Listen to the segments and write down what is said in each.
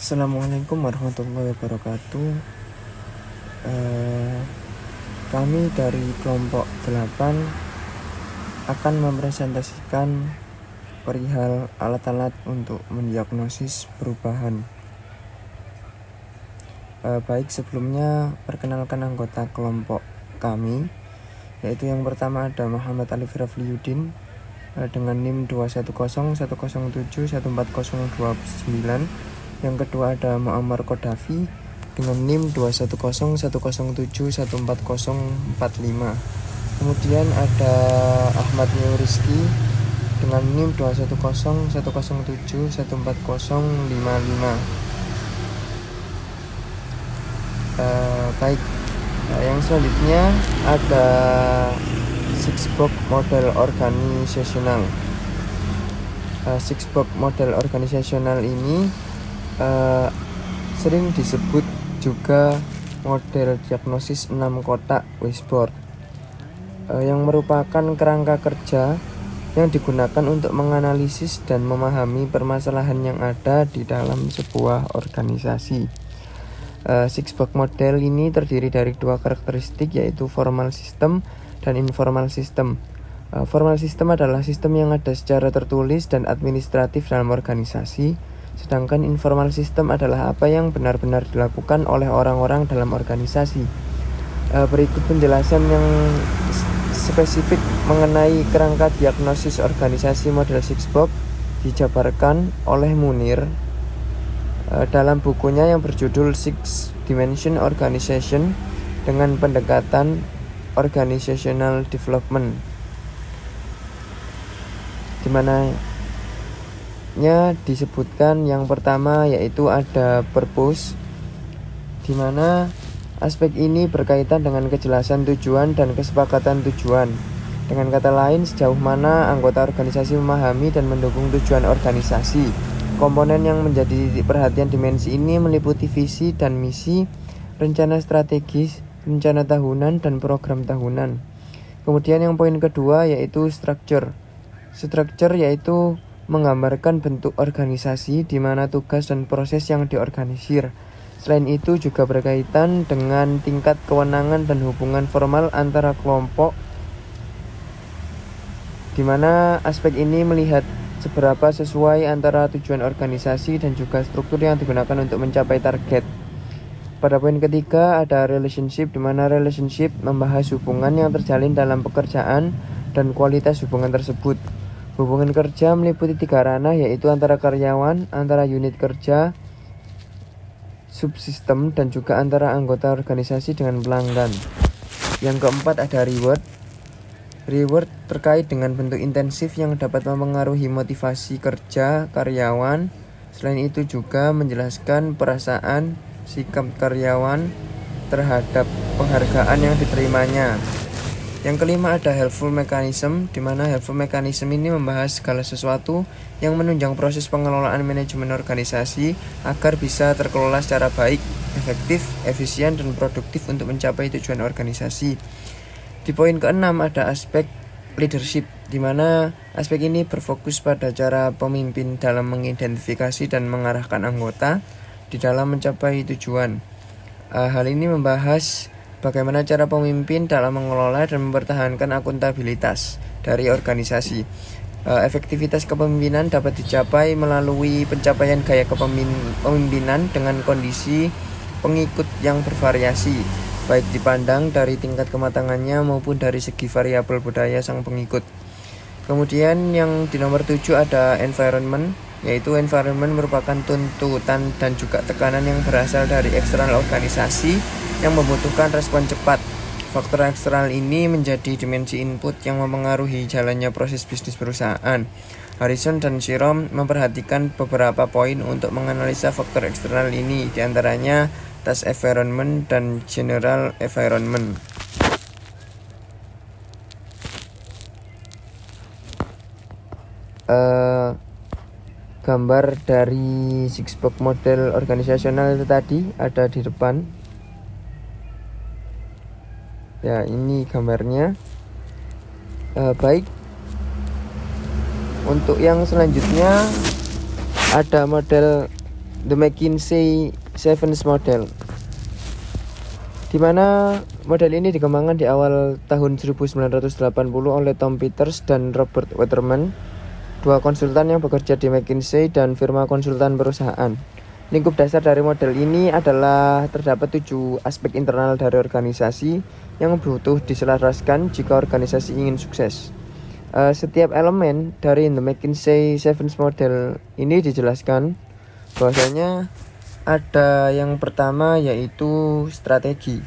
Assalamualaikum warahmatullahi wabarakatuh. Kami dari kelompok 8 akan mempresentasikan perihal alat-alat untuk mendiagnosis perubahan. Baik, sebelumnya perkenalkan anggota kelompok kami, yaitu yang pertama ada Muhammad Alif Rafliuddin dengan NIM 2101071071409. Yang kedua ada Muammar Qaddafi dengan NIM 2101071071405. Kemudian ada Ahmad Rizky dengan NIM 21010714055. Baik, yang selanjutnya ada Six-box model organisasional. Six-box model organisasional ini sering disebut juga model diagnosis 6 kotak Weisbord, yang merupakan kerangka kerja yang digunakan untuk menganalisis dan memahami permasalahan yang ada di dalam sebuah organisasi. Six-box model ini terdiri dari dua karakteristik, yaitu formal system dan informal system. Formal system adalah sistem yang ada secara tertulis dan administratif dalam organisasi, sedangkan informal system adalah apa yang benar-benar dilakukan oleh orang-orang dalam organisasi. Berikut penjelasan yang spesifik mengenai kerangka diagnosis organisasi model Six-box dijabarkan oleh Munir dalam bukunya yang berjudul Six Dimension Organization dengan pendekatan Organizational Development, di mana disebutkan yang pertama yaitu ada purpose, di mana aspek ini berkaitan dengan kejelasan tujuan dan kesepakatan tujuan. Dengan kata lain, sejauh mana anggota organisasi memahami dan mendukung tujuan organisasi. Komponen yang menjadi perhatian dimensi ini meliputi visi dan misi, rencana strategis, rencana tahunan, dan program tahunan. Kemudian yang poin kedua yaitu structure. Structure yaitu menggambarkan bentuk organisasi di mana tugas dan proses yang diorganisir. Selain itu juga berkaitan dengan tingkat kewenangan dan hubungan formal antara kelompok, di mana aspek ini melihat seberapa sesuai antara tujuan organisasi dan juga struktur yang digunakan untuk mencapai target. Pada poin ketiga ada relationship, di mana relationship membahas hubungan yang terjalin dalam pekerjaan dan kualitas hubungan tersebut. Hubungan kerja meliputi 3 ranah, yaitu antara karyawan, antara unit kerja, subsistem, dan juga antara anggota organisasi dengan pelanggan. Yang keempat ada reward. Reward terkait dengan bentuk intensif yang dapat mempengaruhi motivasi kerja karyawan. Selain itu juga menjelaskan perasaan sikap karyawan terhadap penghargaan yang diterimanya. Yang kelima ada helpful mechanism, di mana helpful mechanism ini membahas segala sesuatu yang menunjang proses pengelolaan manajemen organisasi agar bisa terkelola secara baik, efektif, efisien, dan produktif untuk mencapai tujuan organisasi. Di poin keenam ada aspek leadership, di mana aspek ini berfokus pada cara pemimpin dalam mengidentifikasi dan mengarahkan anggota di dalam mencapai tujuan. Hal ini membahas bagaimana cara pemimpin dalam mengelola dan mempertahankan akuntabilitas dari organisasi. Efektivitas kepemimpinan dapat dicapai melalui pencapaian gaya kepemimpinan dengan kondisi pengikut yang bervariasi, baik dipandang dari tingkat kematangannya maupun dari segi variabel budaya sang pengikut. Kemudian yang di nomor 7 ada environment, yaitu environment merupakan tuntutan dan juga tekanan yang berasal dari eksternal organisasi yang membutuhkan respon cepat. Faktor eksternal ini menjadi dimensi input yang mempengaruhi jalannya proses bisnis perusahaan. Harrison dan Shirom memperhatikan beberapa poin untuk menganalisa faktor eksternal ini, diantaranya task environment dan general environment. Gambar dari Six-box model organisasional itu tadi ada di depan. Ya, ini gambarnya. Baik, untuk yang selanjutnya ada model The McKinsey Sevens Model, di mana model ini dikembangkan di awal tahun 1980 oleh Tom Peters dan Robert Waterman, dua konsultan yang bekerja di McKinsey dan firma konsultan perusahaan. Lingkup dasar dari model ini adalah terdapat 7 aspek internal dari organisasi yang butuh diselaraskan jika organisasi ingin sukses. Setiap elemen dari The McKinsey Sevens Model ini dijelaskan bahwasanya ada yang pertama yaitu strategi,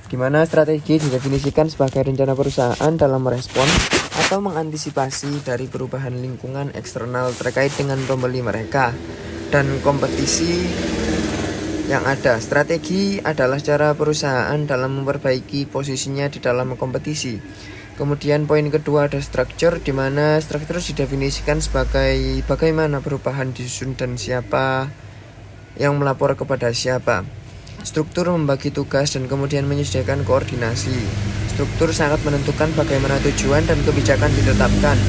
di mana strategi didefinisikan sebagai rencana perusahaan dalam merespon atau mengantisipasi dari perubahan lingkungan eksternal terkait dengan pembeli mereka dan kompetisi yang ada. Strategi adalah cara perusahaan dalam memperbaiki posisinya di dalam kompetisi. Kemudian poin kedua ada structure, di mana structure didefinisikan sebagai bagaimana perubahan disusun dan siapa yang melapor kepada siapa. Struktur membagi tugas dan kemudian menyediakan koordinasi. Struktur sangat menentukan bagaimana tujuan dan kebijakan ditetapkan.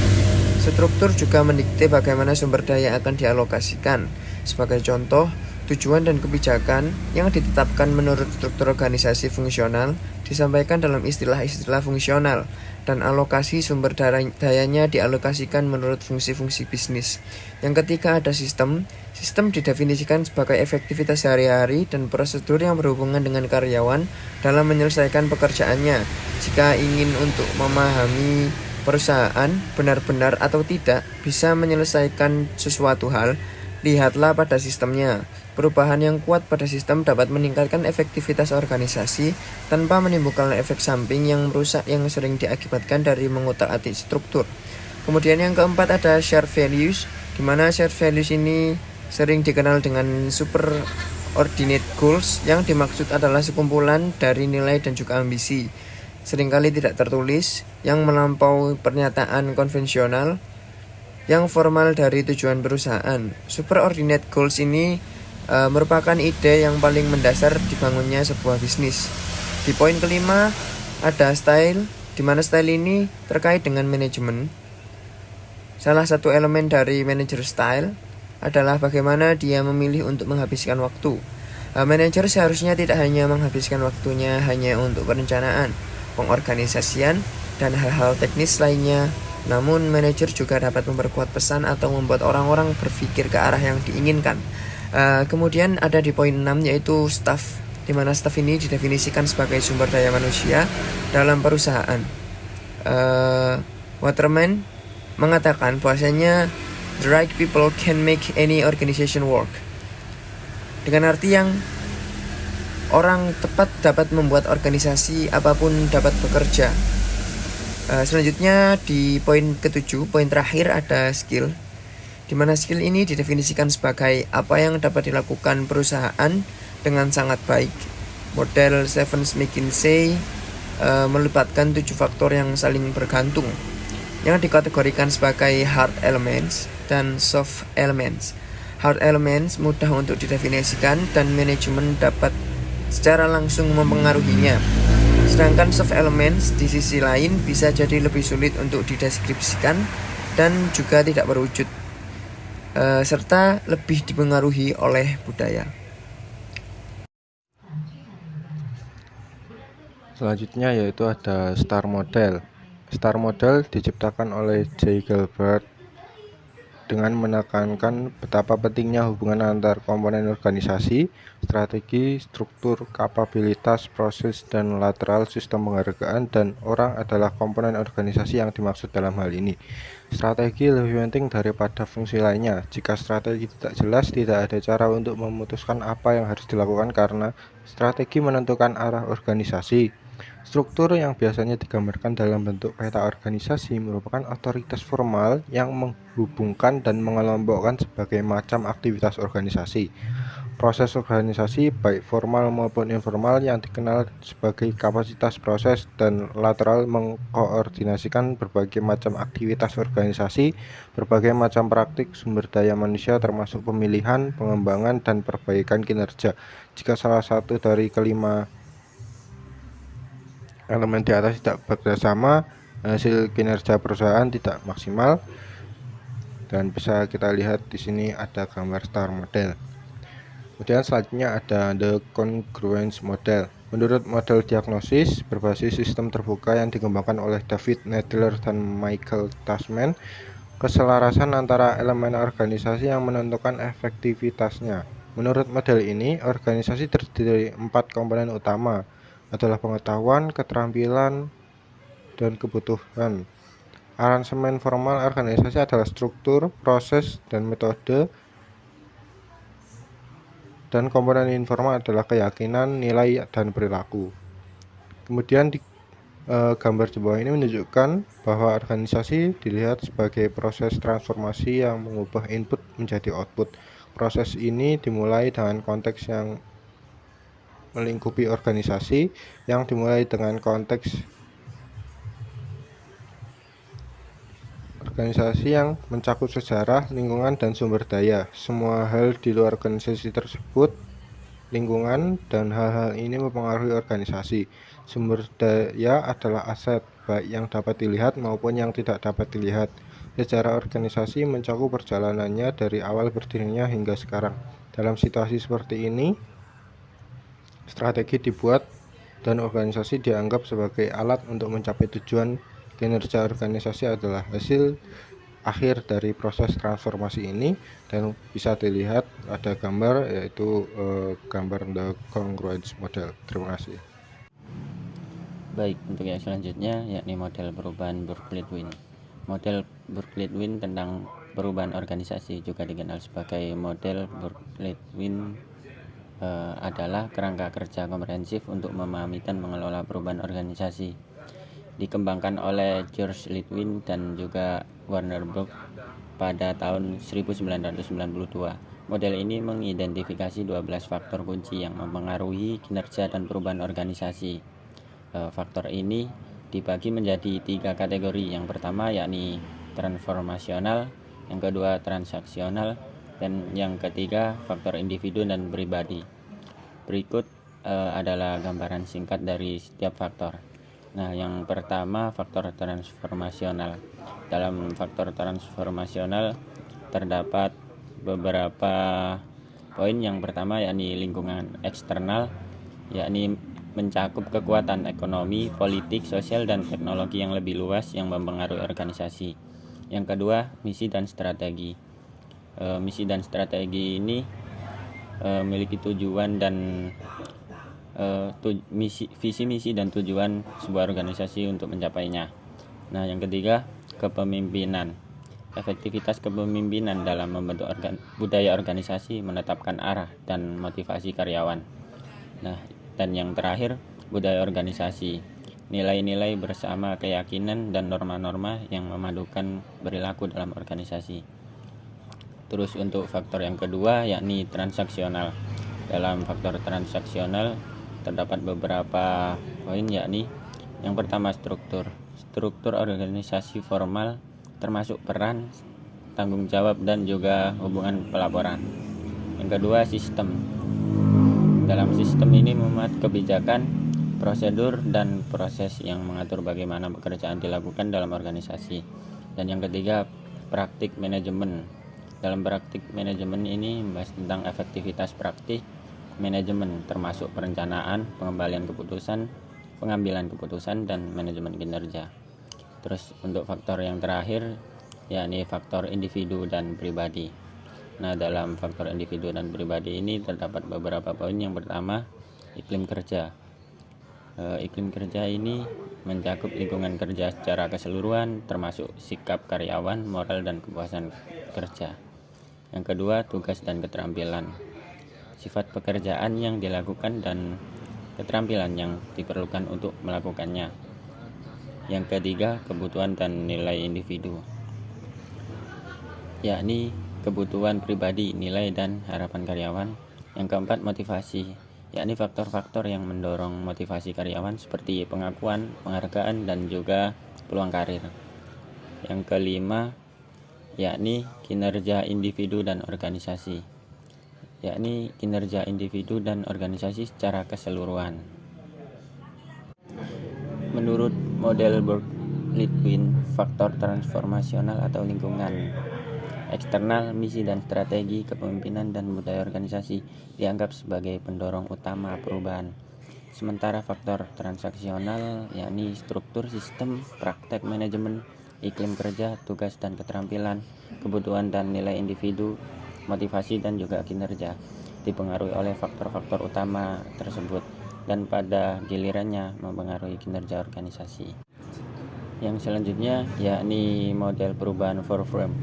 Struktur juga mendikte bagaimana sumber daya akan dialokasikan. Sebagai contoh, tujuan dan kebijakan yang ditetapkan menurut struktur organisasi fungsional disampaikan dalam istilah-istilah fungsional, dan alokasi sumber dayanya dialokasikan menurut fungsi-fungsi bisnis. Yang ketiga ada sistem. Sistem didefinisikan sebagai efektivitas sehari-hari dan prosedur yang berhubungan dengan karyawan dalam menyelesaikan pekerjaannya. Jika ingin untuk memahami perusahaan benar-benar atau tidak bisa menyelesaikan sesuatu hal, lihatlah pada sistemnya. Perubahan yang kuat pada sistem dapat meningkatkan efektivitas organisasi tanpa menimbulkan efek samping yang merusak yang sering diakibatkan dari mengutak-atik struktur. Kemudian yang keempat ada shared values, di mana shared values ini sering dikenal dengan superordinate goals, yang dimaksud adalah sekumpulan dari nilai dan juga ambisi, seringkali tidak tertulis, yang melampaui pernyataan konvensional yang formal dari tujuan perusahaan. Superordinate goals ini merupakan ide yang paling mendasar dibangunnya sebuah bisnis. Di poin kelima ada style, di mana style ini terkait dengan manajemen. Salah satu elemen dari manager style adalah bagaimana dia memilih untuk menghabiskan waktu. Manajer seharusnya tidak hanya menghabiskan waktunya hanya untuk perencanaan, pengorganisasian, dan hal-hal teknis lainnya, namun manajer juga dapat memperkuat pesan atau membuat orang-orang berpikir ke arah yang diinginkan. Kemudian ada di poin 6 yaitu staff, di mana staff ini didefinisikan sebagai sumber daya manusia dalam perusahaan. Waterman mengatakan bahwasanya the right people can make any organization work, dengan arti yang orang tepat dapat membuat organisasi apapun dapat bekerja. Selanjutnya di poin ke-7, poin terakhir ada skill, di mana skill ini didefinisikan sebagai apa yang dapat dilakukan perusahaan dengan sangat baik. Model Sevens McKinsey melibatkan 7 faktor yang saling bergantung, yang dikategorikan sebagai hard elements dan soft elements. Hard elements mudah untuk didefinisikan dan manajemen dapat secara langsung mempengaruhinya. Sedangkan soft elements di sisi lain bisa jadi lebih sulit untuk dideskripsikan dan juga tidak berwujud, serta lebih dipengaruhi oleh budaya. Selanjutnya yaitu ada STAR Model. STAR Model diciptakan oleh J. Gilbert dengan menekankan betapa pentingnya hubungan antar komponen organisasi, strategi, struktur, kapabilitas, proses, dan lateral sistem penghargaan, dan orang adalah komponen organisasi yang dimaksud dalam hal ini. Strategi lebih penting daripada fungsi lainnya. Jika strategi tidak jelas, tidak ada cara untuk memutuskan apa yang harus dilakukan karena strategi menentukan arah organisasi. Struktur yang biasanya digambarkan dalam bentuk peta organisasi merupakan otoritas formal yang menghubungkan dan mengelompokkan sebagai macam aktivitas organisasi. Proses organisasi baik formal maupun informal yang dikenal sebagai kapasitas proses dan lateral mengkoordinasikan berbagai macam aktivitas organisasi, berbagai macam praktik sumber daya manusia termasuk pemilihan, pengembangan, dan perbaikan kinerja. Jika salah satu dari kelima elemen di atas tidak bekerjasama, hasil kinerja perusahaan tidak maksimal. Dan bisa kita lihat di sini ada gambar STAR Model. Kemudian selanjutnya ada the congruence model. Menurut model diagnosis berbasis sistem terbuka yang dikembangkan oleh David Nadler dan Michael Tasman, keselarasan antara elemen organisasi yang menentukan efektivitasnya. Menurut model ini, organisasi terdiri dari 4 komponen utama, adalah pengetahuan, keterampilan, dan kebutuhan. Aransemen formal organisasi adalah struktur, proses, dan metode, dan komponen informal adalah keyakinan, nilai, dan perilaku. Kemudian di gambar di bawah ini menunjukkan bahwa organisasi dilihat sebagai proses transformasi yang mengubah input menjadi output. Proses ini dimulai dengan konteks yang melingkupi organisasi, yang dimulai dengan konteks organisasi yang mencakup sejarah, lingkungan, dan sumber daya. Semua hal di luar organisasi tersebut, lingkungan, dan hal-hal ini mempengaruhi organisasi. Sumber daya adalah aset, baik yang dapat dilihat maupun yang tidak dapat dilihat. Sejarah organisasi mencakup perjalanannya dari awal berdirinya hingga sekarang. Dalam situasi seperti ini, strategi dibuat dan organisasi dianggap sebagai alat untuk mencapai tujuan. Kinerja organisasi adalah hasil akhir dari proses transformasi ini, dan bisa dilihat ada gambar, yaitu gambar the congruence model. Terima kasih. Baik, untuk yang selanjutnya yakni model perubahan Burke-Lewin. Model Burke-Lewin tentang perubahan organisasi, juga dikenal sebagai model Burke-Lewin, adalah kerangka kerja komprehensif untuk memahami dan mengelola perubahan organisasi. Dikembangkan oleh George Lewin dan juga Warner Burke pada tahun 1992. Model ini mengidentifikasi 12 faktor kunci yang mempengaruhi kinerja dan perubahan organisasi. Faktor ini dibagi menjadi 3 kategori. Yang pertama yakni transformasional, yang kedua transaksional, dan yang ketiga faktor individu dan pribadi. Berikut adalah gambaran singkat dari setiap faktor. Nah, yang pertama faktor transformasional. Dalam faktor transformasional terdapat beberapa poin. Yang pertama yakni lingkungan eksternal, yakni mencakup kekuatan ekonomi, politik, sosial, dan teknologi yang lebih luas yang mempengaruhi organisasi. Yang kedua, misi dan strategi. Misi dan strategi ini memiliki tujuan dan visi misi dan tujuan sebuah organisasi untuk mencapainya. Nah, yang ketiga, kepemimpinan. Efektivitas kepemimpinan dalam membentuk budaya organisasi, menetapkan arah dan motivasi karyawan. Nah, dan yang terakhir, budaya organisasi. Nilai-nilai bersama, keyakinan, dan norma-norma yang memadukan perilaku dalam organisasi. Terus untuk faktor yang kedua yakni transaksional. Dalam faktor transaksional terdapat beberapa poin, yakni yang pertama struktur. Struktur organisasi formal termasuk peran, tanggung jawab, dan juga hubungan pelaporan. Yang kedua, sistem. Dalam sistem ini memuat kebijakan, prosedur, dan proses yang mengatur bagaimana pekerjaan dilakukan dalam organisasi. Dan yang ketiga, praktik manajemen. Dalam praktik manajemen ini membahas tentang efektivitas praktik manajemen, termasuk perencanaan, pengambilan keputusan, dan manajemen kinerja. Terus untuk faktor yang terakhir yakni faktor individu dan pribadi. Nah, dalam faktor individu dan pribadi ini terdapat beberapa poin. Yang pertama, iklim kerja. Iklim kerja ini mencakup lingkungan kerja secara keseluruhan, termasuk sikap karyawan, moral, dan kepuasan kerja. Yang kedua, tugas dan keterampilan. Sifat pekerjaan yang dilakukan dan keterampilan yang diperlukan untuk melakukannya. Yang ketiga, kebutuhan dan nilai individu, yakni kebutuhan pribadi, nilai, dan harapan karyawan. Yang keempat, motivasi, yakni faktor-faktor yang mendorong motivasi karyawan seperti pengakuan, penghargaan, dan juga peluang karir. Yang kelima, yakni kinerja individu dan organisasi, yakni kinerja individu dan organisasi secara keseluruhan. Menurut model Burke-Lewin, faktor transformasional atau lingkungan eksternal, misi dan strategi, kepemimpinan dan budaya organisasi dianggap sebagai pendorong utama perubahan. Sementara faktor transaksional yakni struktur sistem, praktek manajemen, iklim kerja, tugas dan keterampilan, kebutuhan dan nilai individu, motivasi dan juga kinerja dipengaruhi oleh faktor-faktor utama tersebut dan pada gilirannya mempengaruhi kinerja organisasi. Yang selanjutnya yakni model perubahan four frame.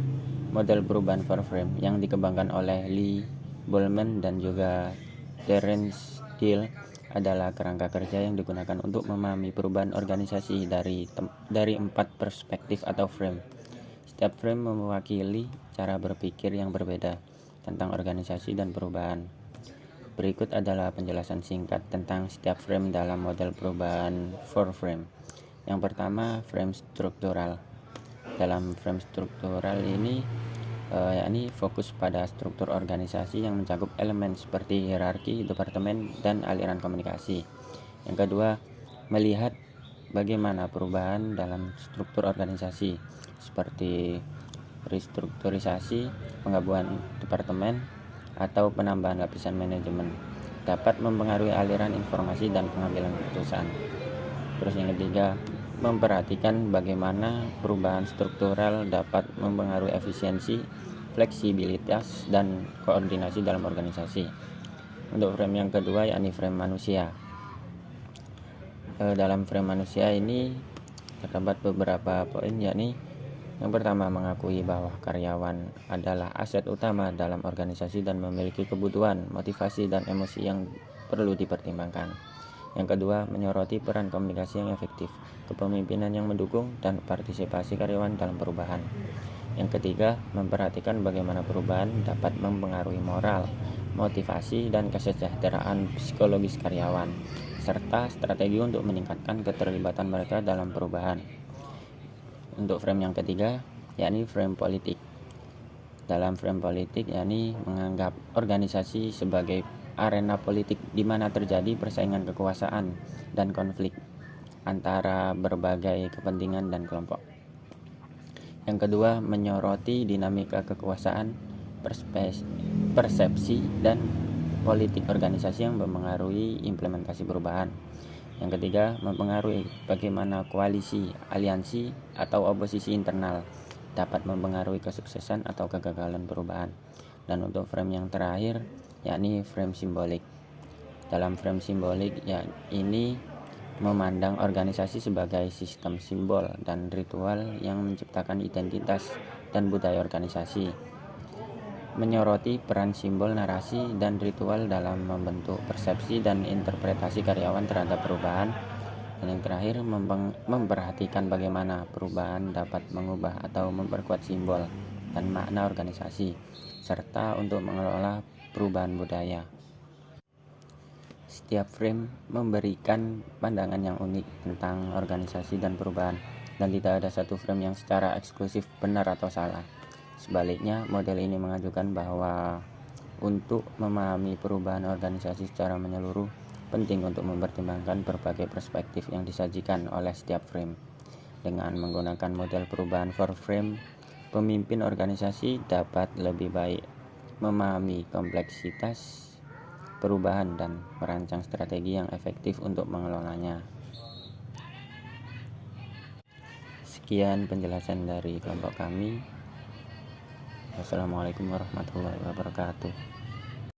Model perubahan four frame yang dikembangkan oleh Lee, Bolman dan juga Terence Steele adalah kerangka kerja yang digunakan untuk memahami perubahan organisasi dari 4 perspektif atau frame. Setiap frame mewakili cara berpikir yang berbeda tentang organisasi dan perubahan. Berikut adalah penjelasan singkat tentang setiap frame dalam model perubahan four frame. Yang pertama, frame struktural. Dalam frame struktural ini yakni fokus pada struktur organisasi yang mencakup elemen seperti hierarki, departemen, dan aliran komunikasi. Yang kedua, melihat bagaimana perubahan dalam struktur organisasi seperti restrukturisasi, penggabungan departemen, atau penambahan lapisan manajemen dapat mempengaruhi aliran informasi dan pengambilan keputusan. Terus yang ketiga, memperhatikan bagaimana perubahan struktural dapat mempengaruhi efisiensi, fleksibilitas, dan koordinasi dalam organisasi. Untuk frame yang kedua yakni frame manusia. Dalam frame manusia ini terdapat beberapa poin, yakni yang pertama, mengakui bahwa karyawan adalah aset utama dalam organisasi dan memiliki kebutuhan, motivasi, dan emosi yang perlu dipertimbangkan. Yang kedua, menyoroti peran komunikasi yang efektif, kepemimpinan yang mendukung, dan partisipasi karyawan dalam perubahan. Yang ketiga, memperhatikan bagaimana perubahan dapat mempengaruhi moral, motivasi, dan kesejahteraan psikologis karyawan, serta strategi untuk meningkatkan keterlibatan mereka dalam perubahan. Untuk frame yang ketiga, yakni frame politik. Dalam frame politik, yakni menganggap organisasi sebagai arena politik di mana terjadi persaingan kekuasaan dan konflik antara berbagai kepentingan dan kelompok. Yang kedua, menyoroti dinamika kekuasaan, persepsi, dan politik organisasi yang mempengaruhi implementasi perubahan. Yang ketiga, mempengaruhi bagaimana koalisi, aliansi, atau oposisi internal dapat mempengaruhi kesuksesan atau kegagalan perubahan. Dan untuk frame yang terakhir, yakni frame simbolik. Dalam frame simbolik, ya ini memandang organisasi sebagai sistem simbol dan ritual yang menciptakan identitas dan budaya organisasi. Menyoroti peran simbol, narasi, dan ritual dalam membentuk persepsi dan interpretasi karyawan terhadap perubahan. Dan yang terakhir, memperhatikan bagaimana perubahan dapat mengubah atau memperkuat simbol dan makna organisasi, serta untuk mengelola perubahan budaya. Setiap frame memberikan pandangan yang unik tentang organisasi dan perubahan, dan tidak ada satu frame yang secara eksklusif benar atau salah. Sebaliknya, model ini mengajukan bahwa untuk memahami perubahan organisasi secara menyeluruh, penting untuk mempertimbangkan berbagai perspektif yang disajikan oleh setiap frame. Dengan menggunakan model perubahan four frame, pemimpin organisasi dapat lebih baik memahami kompleksitas perubahan dan merancang strategi yang efektif untuk mengelolanya. Sekian penjelasan dari kelompok kami. Wassalamualaikum warahmatullahi wabarakatuh.